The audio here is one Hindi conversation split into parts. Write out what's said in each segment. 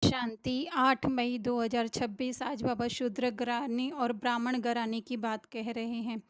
शांति 8 मई 2026 आज बाबा शूद्र घराने और ब्राह्मण घराने की बात कह रहे हैं।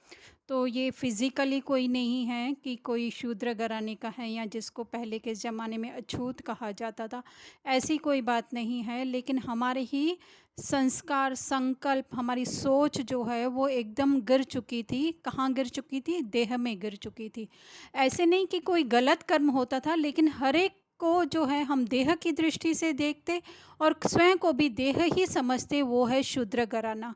तो ये फिज़िकली कोई नहीं है कि कोई शूद्र घराने का है या जिसको पहले के ज़माने में अछूत कहा जाता था, ऐसी कोई बात नहीं है। लेकिन हमारे ही संस्कार, संकल्प, हमारी सोच जो है वो एकदम गिर चुकी थी। कहाँ गिर चुकी थी? देह में गिर चुकी थी। ऐसे नहीं कि कोई गलत कर्म होता था, लेकिन हर एक को जो है हम देह की दृष्टि से देखते और स्वयं को भी देह ही समझते, वो है शूद्र घराना।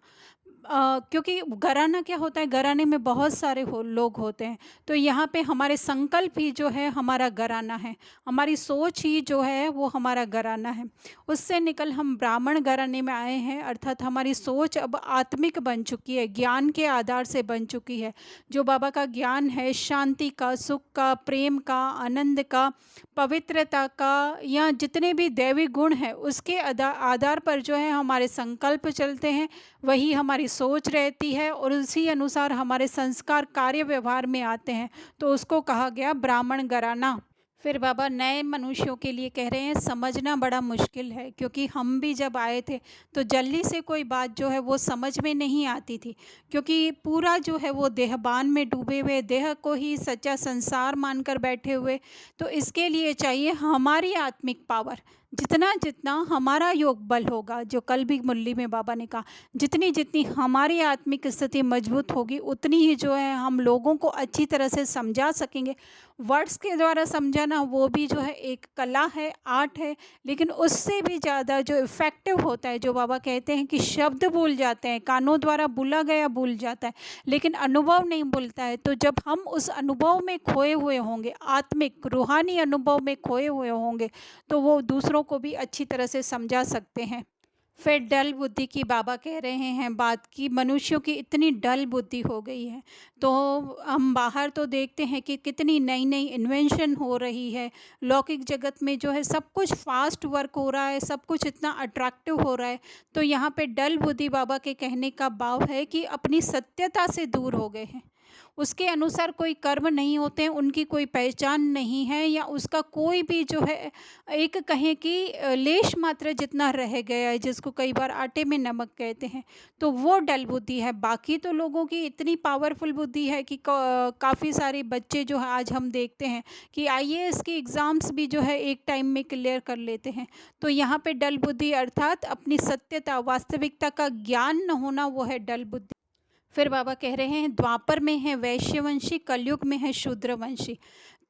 क्योंकि घराना क्या होता है, घराने में बहुत सारे लोग होते हैं। तो यहाँ पे हमारे संकल्प ही जो है हमारा घराना है, हमारी सोच ही जो है वो हमारा घराना है। उससे निकल हम ब्राह्मण घराने में आए हैं, अर्थात हमारी सोच अब आत्मिक बन चुकी है, ज्ञान के आधार से बन चुकी है। जो बाबा का ज्ञान है, शांति का, सुख का, प्रेम का, आनंद का, पवित्रता का, या जितने भी दैवी गुण हैं उसके आधार पर जो है हमारे संकल्प चलते हैं, वही हमारी सोच रहती है और उसी अनुसार हमारे संस्कार कार्य व्यवहार में आते हैं। तो उसको कहा गया ब्राह्मण घराना। फिर बाबा नए मनुष्यों के लिए कह रहे हैं, समझना बड़ा मुश्किल है, क्योंकि हम भी जब आए थे तो जल्दी से कोई बात जो है वो समझ में नहीं आती थी, क्योंकि पूरा जो है वो देहबान में डूबे हुए, देह को ही सच्चा संसार मानकर बैठे हुए। तो इसके लिए चाहिए हमारी आत्मिक पावर। जितना जितना हमारा योग बल होगा, जो कल भी मुरली में बाबा ने कहा, जितनी जितनी हमारी आत्मिक स्थिति मजबूत होगी, उतनी ही जो है हम लोगों को अच्छी तरह से समझा सकेंगे। वर्ड्स के द्वारा समझाना वो भी जो है एक कला है, आर्ट है, लेकिन उससे भी ज़्यादा जो इफ़ेक्टिव होता है, जो बाबा कहते हैं कि शब्द भूल जाते हैं, कानों द्वारा बोला गया भूल जाता है, लेकिन अनुभव नहीं भूलता है। तो जब हम उस अनुभव में खोए हुए होंगे, आत्मिक रूहानी अनुभव में खोए हुए होंगे, तो वो दूसरों को भी अच्छी तरह से समझा सकते हैं। फिर डल बुद्धि की बाबा कह रहे हैं बात की, मनुष्यों की इतनी डल बुद्धि हो गई है। तो हम बाहर तो देखते हैं कि कितनी नई नई इन्वेंशन हो रही है, लौकिक जगत में जो है सब कुछ फास्ट वर्क हो रहा है, सब कुछ इतना अट्रैक्टिव हो रहा है। तो यहाँ पे डल बुद्धि बाबा के कहने का भाव है कि अपनी सत्यता से दूर हो गए हैं, उसके अनुसार कोई कर्म नहीं होते हैं, उनकी कोई पहचान नहीं है, या उसका कोई भी जो है एक कहें कि लेश मात्र जितना रह गया है, जिसको कई बार आटे में नमक कहते हैं। तो वो डल बुद्धि है। बाकी तो लोगों की इतनी पावरफुल बुद्धि है कि काफ़ी सारे बच्चे जो है आज हम देखते हैं कि आईएएस की एग्ज़ाम्स भी जो है एक टाइम में क्लियर कर लेते हैं। तो यहाँ पे डल बुद्धि अर्थात अपनी सत्यता, वास्तविकता का ज्ञान न होना, वो है डल बुद्धि। फिर बाबा कह रहे हैं द्वापर में है वैश्यवंशी, कलयुग में है शूद्रवंशी।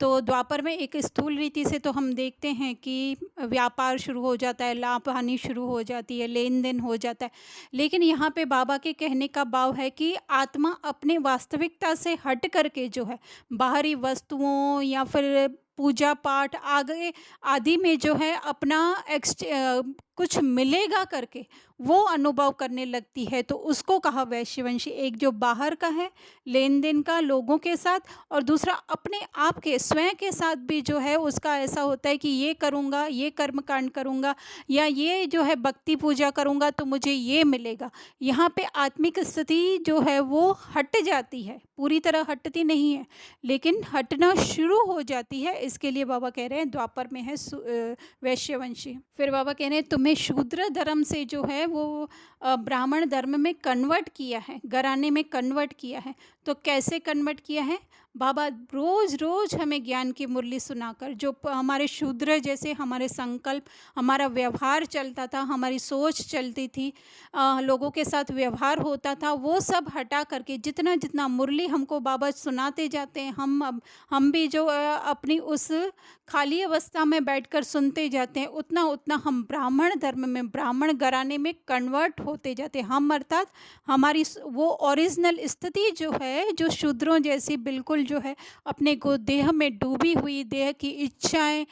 तो द्वापर में एक स्थूल रीति से तो हम देखते हैं कि व्यापार शुरू हो जाता है, लाभ हानि शुरू हो जाती है, लेन देन हो जाता है। लेकिन यहाँ पे बाबा के कहने का भाव है कि आत्मा अपने वास्तविकता से हट करके जो है बाहरी वस्तुओं या फिर पूजा पाठ आगे आदि में जो है अपना कुछ मिलेगा करके वो अनुभव करने लगती है। तो उसको कहा वैश्यवंशी। एक जो बाहर का है लेन देन का लोगों के साथ, और दूसरा अपने आप के स्वयं के साथ भी जो है उसका ऐसा होता है कि ये करूँगा, ये कर्म कांड करूँगा, या ये जो है भक्ति पूजा करूँगा तो मुझे ये मिलेगा। यहाँ पे आत्मिक स्थिति जो है वो हट जाती है, पूरी तरह हटती नहीं है, लेकिन हटना शुरू हो जाती है। इसके लिए बाबा कह रहे हैं द्वापर में है वैश्यवंशी। फिर बाबा कह रहे हैं तुम्हें शूद्र धर्म से जो है वो ब्राह्मण धर्म में कन्वर्ट किया है, घराने में कन्वर्ट किया है। तो कैसे कन्वर्ट किया है? बाबा रोज़ रोज़ हमें ज्ञान की मुरली सुनाकर, जो हमारे शूद्र जैसे हमारे संकल्प, हमारा व्यवहार चलता था, हमारी सोच चलती थी, लोगों के साथ व्यवहार होता था, वो सब हटा करके जितना जितना मुरली हमको बाबा सुनाते जाते हैं, हम भी जो अपनी उस खाली अवस्था में बैठकर सुनते जाते हैं, उतना उतना हम ब्राह्मण धर्म में, ब्राह्मण घराने में कन्वर्ट होते जाते हैं। हम अर्थात हमारी वो ओरिजिनल स्थिति जो है, जो शूद्रों जैसी बिल्कुल जो है अपने को देह में डूबी हुई, देह की इच्छाएं,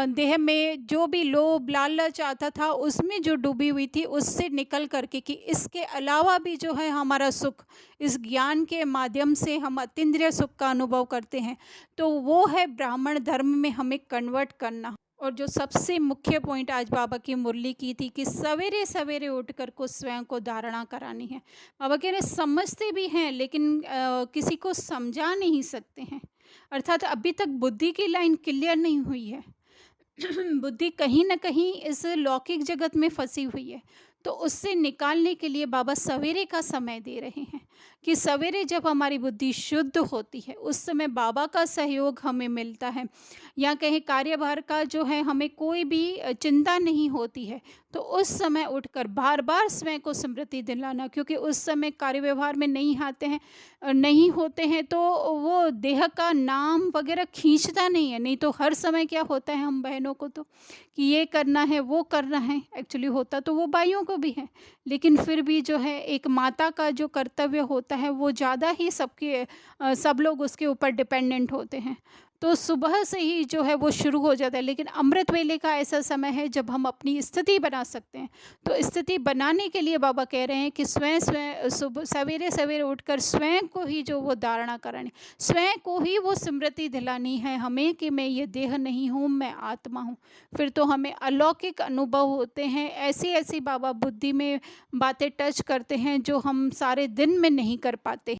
देह में जो भी लोभ लालच आता था उसमें जो डूबी हुई थी, उससे निकल करके कि इसके अलावा भी जो है हमारा सुख, इस ज्ञान के माध्यम से हम अतीन्द्रिय सुख का अनुभव करते हैं। तो वो है ब्राह्मण धर्म में हमें कन्वर्ट करना। और जो सबसे मुख्य पॉइंट आज बाबा की मुरली की थी कि सवेरे सवेरे उठकर को स्वयं को धारणा करानी है। बाबा कह रहे समझते भी हैं, लेकिन किसी को समझा नहीं सकते हैं, अर्थात अभी तक बुद्धि की लाइन क्लियर नहीं हुई है। बुद्धि कहीं न कहीं इस लौकिक जगत में फँसी हुई है। तो उससे निकालने के लिए बाबा सवेरे का समय दे रहे हैं कि सवेरे जब हमारी बुद्धि शुद्ध होती है, उस समय बाबा का सहयोग हमें मिलता है। या कहें कार्यभार का जो है हमें कोई भी चिंता नहीं होती है। तो उस समय उठकर बार-बार स्वयं को स्मृति दिलाना, क्योंकि उस समय कार्य व्यवहार में नहीं आते हैं, नहीं होते हैं, तो वो देह का नाम वग़ैरह खींचता नहीं है। नहीं तो हर समय क्या होता है हम बहनों को तो कि ये करना है, वो करना है, एक्चुअली होता तो वो भाइयों को भी है। लेकिन फिर भी जो है एक माता का जो कर्तव्य होता है वो ज़्यादा ही सब लोग उसके ऊपर डिपेंडेंट होते हैं। तो सुबह से ही जो है वो शुरू हो जाता है, लेकिन अमृत वेले का ऐसा समय है जब हम अपनी स्थिति बना सकते हैं। तो स्थिति बनाने के लिए बाबा कह रहे हैं कि स्वयं सुबह सवेरे-सवेरे उठकर स्वयं को ही जो वो धारणा करानी, स्वयं को ही वो स्मृति दिलानी है हमें कि मैं ये देह नहीं हूँ, मैं आत्मा हूँ। फिर तो हमें अलौकिक अनुभव होते हैं, ऐसी-ऐसी बाबा बुद्धि में बातें टच करते हैं जो हम सारे दिन में नहीं कर पाते।